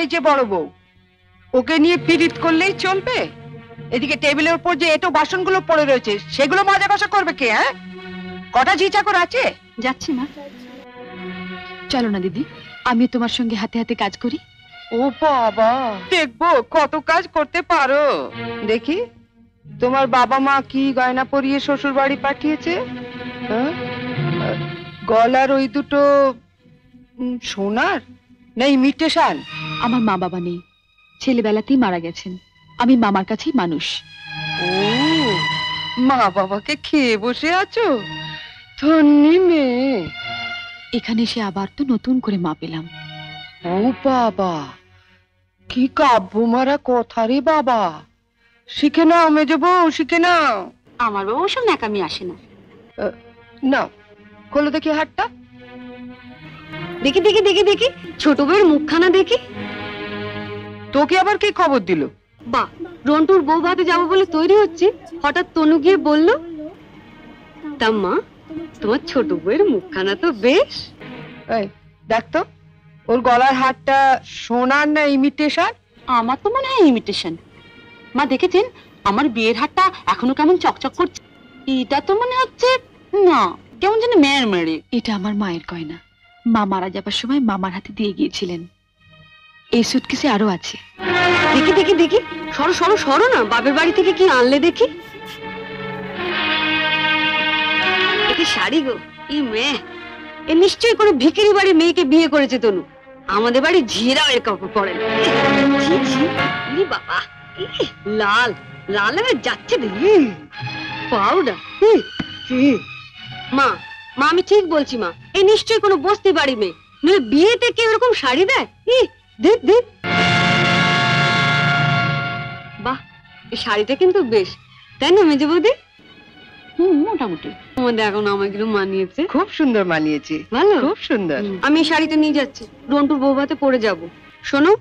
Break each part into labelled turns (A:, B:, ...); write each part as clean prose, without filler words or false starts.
A: এই যে বড় বউ, ওকে নিয়ে পীড়িত করলেই চলবে? এদিকে টেবিলের উপর যে এটো বাসনগুলো পড়ে রয়েছে সেগুলো মাজা ঘষা করবে কে? হ্যাঁ, কটা ঝি চাকর আছে?
B: যাচ্ছি মা। চলো না দিদি, আমি তোমার সঙ্গে হাতে হাতে কাজ করি।
A: ও বাবা, দেখবো কত কাজ করতে পারো। দেখি তোমার বাবা মা কি গয়না পরিয়ে শ্বশুর বাড়ি পাঠিয়েছে। হ্যাঁ, গলার ওই দুটো সোনার না ইমিটেশন?
B: আমার মা বাবা নেই, ছেলেবেলাতেই মারা গেছেন। আমি মামার কাছেই মানুষ।
A: ও, মা বাবাকে খেয়ে বসে আছো? ধন্যি মেয়ে।
B: এখানে এসে আবার তো নতুন করে মা পেলাম।
A: ও বাবা, কি কাব্য মারা কথা রে বাবা। শিখে নাও মেজো বউ, শিখে নাও।
B: আমার বাবা ওসব ন্যাকামি আসে না।
A: নাও, খোলো দেখি হাতটা।
B: দেখি দেখি দেখি দেখি, ছোট বউয়ের মুখখানা দেখি।
A: তোকে আবার কি খবর দিল?
B: বা, রন্টুর বউ ভাতে যাবো বলে তৈরি হচ্ছে, হঠাৎ তনু গিয়ে বলল, তা মা তোমার ছোট বউয়ের মুখখানা তো বেশ।
A: এই দেখ তো, ওর গলার হারটা সোনার না ইমিটেশন?
B: আমার তো মনে হয় ইমিটেশন। মা দেখেছেন আমার বিয়ের হারটা এখনো কেমন চকচক করছে? এটা তো মনে হচ্ছে না, কেমন যেন মেয়ের মেরে। এটা আমার মায়ের গয়না, মা মারা যাবার সময় মামার হাতে দিয়ে গিয়েছিলেন। এই সুটকেসে আরো আছে। দেখি দেখি দেখি, সরো সরো সরো না, বাপের বাড়ি থেকে কি আনলে দেখি। এটি শাড়ি গো, ই মেয়ে, এ নিশ্চয়ই কোনো ভিখারি বাড়ির মেয়েকে বিয়ে করেছে তনু। আমাদের বাড়ির ঝিরাও এর কাপড় পরে না। ঝি ঝি, ই বাবা, লাল লাল হয়ে যাচ্ছে দেখি। পাউডার। মা মা আমি ঠিক বলছি মা, এ নিশ্চয়ই কোনো বস্তি বাড়ি মেয়ে, নইলে বিয়েতে কেউ এরকম শাড়ি দেয়? দেখ দেখ, বাহ, এই শাড়িটা কিন্তু বেশ, তাই না মেজে বৌদি? মোটামুটি আমাদের এখন আমাকে একটু মানিয়েছে।
A: খুব সুন্দর মানিয়েছে,
B: ভালো,
A: খুব সুন্দর।
B: আমি এই শাড়িটা নিয়ে যাচ্ছি, রন্টুর বউ ভাতে পরে যাব। শোনো,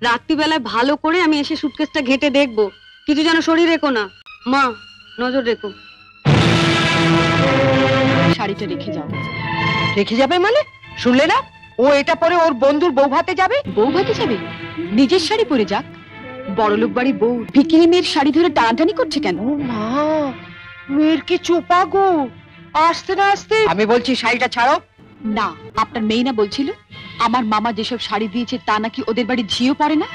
B: রাত্রিবেলায় ভালো করে আমি এসে সুটকেসটা ঘেটে দেখবো, কিছু যেন শরীর রেখো না। মা নজর রেখো। শাড়িটা রেখে যাও।
A: রেখে যাবে মানে? শুনলে না, ও এটা পরে ওর বন্ধুর বউ ভাতে যাবে।
B: বউ ভাতে যাবে? নিজের শাড়ি পরে যাক। বড়লোক বাড়ি বউ ভিখিরি মেয়ের শাড়ি ধরে টানাটানি করছে কেন?
A: ও মা, মেয়ের কি চোপা গো, আস্তে না আস্তে। আমি বলছি শাড়িটা ছাড়ো।
B: না, আপনার মেয়ে না বলছিল আমার মামা যেসব শাড়ি দিয়েছে তা নাকি ওদের বাড়ি ঝিও পড়ে না।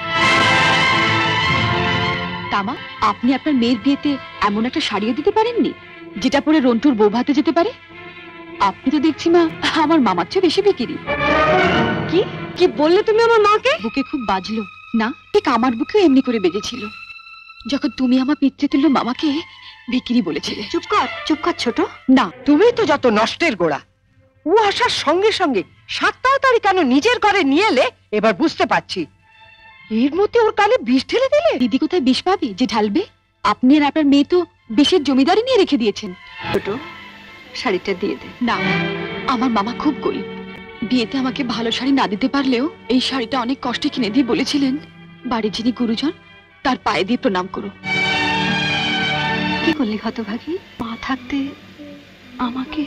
B: তামা, আপনি আপনার মেয়ের বিয়েতে এমন একটা শাড়িও দিতে পারেননি যেটা পরে রন্টুর বউ ভাতে যেতে পারে? আপনি তো দেখছি মা আমার মামার চেয়ে বেশি বিক্রি। কি কি বললে তুমি আমার মাকে? বুকে খুব বাজলো না? ঠিক আমার বুকেও এমনি করে বেজেছিল যখন তুমি আমার পিতৃ তুল্য মামাকে বিক্রি বলেছিলে। চুপ কর ছোট। না,
A: তুমি তো যত নষ্টের গোড়া। ও আসার সঙ্গে সঙ্গে 7 তাড়াতাড়ি কেন নিজের ঘরে নিয়ে এলে এবার বুঝতে পারছি। এর মধ্যে ওর কানে বিষ ঢেলে দিলে।
B: দিদি কোথায় বিষ পাবে যে ঢালবে? আপনি আর আপনার মেয়ে তো বিষের জমিদারি নিয়ে রেখে দিয়েছেন। ছোট, শাড়িটা দিয়ে দে। না, আমার মামা খুব গরিব, বিয়েতে আমাকে ভালো শাড়ি না দিতে পারলেও এই শাড়িটা অনেক কষ্টে কিনে দিয়ে বলেছিলেন বাড়ির যিনি গুরুজন তার পায়ে দিয়ে প্রণাম করো। কি করলি হতভাগী? মা থাকতে আমাকে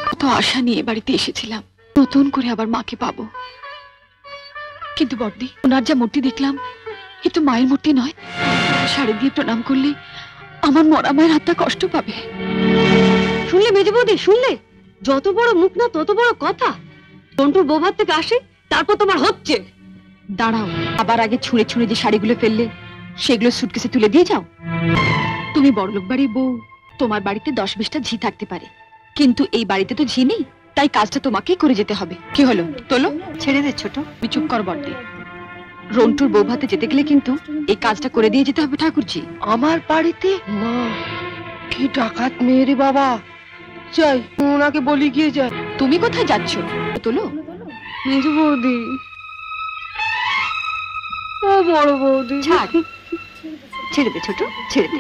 B: কত আশা নিয়ে বাড়িতে এসেছিলাম, নতুন করে আবার মাকে পাবো। কিন্তু বড়দি, ওনার যা মূর্তি দেখলাম এ তো মায়ের মূর্তি নয়। শাড়ি দিয়ে প্রণাম করলে আমার মরা মায়ের হাতটা কষ্ট পাবে। শুনলে মেজে বৌদি, শুনলে? যত বড় মুখ না তত বড় কথা। রন্টুর বউ ভাত থেকে আসে, তারপর তোমার হচ্ছে। দাঁড়াও, আবার আগে ছুঁড়ে ছুঁড়ে যে শাড়িগুলো ফেললে সেগুলো সুটকেসে তুলে দিয়ে যাও। তুমি বড়লোক বাড়ির বউ, তোমার বাড়িতে 10-20টা ঝি থাকতে পারে, কিন্তু এই বাড়িতে তো ঝি নেই, তাই কাজটা তোমাকেই করে যেতে হবে। কি হলো, তোলো। ছেড়ে দে ছোট। তুই চুপ কর বড়দি। রন্টুর বউ ভাতে যেতে গেলে কিন্তু এই কাজটা করে দিয়ে যেতে হবে ঠাকুরজি।
A: আমার বাড়িতে? মা, কি ডাকাত মেয়ে রে বাবা। যাই, ওনাকে বলি গিয়ে যাই।
B: তুমি কোথায় যাচ্ছ? তোলো।
A: মেজো বৌদি, ও বড় বৌদি,
B: ছাড়, ছেড়ে দে ছোট, ছেড়ে দে,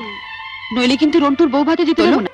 B: নইলে কিন্তু রন্টুর বউ ভাতে যেতে দেবো না।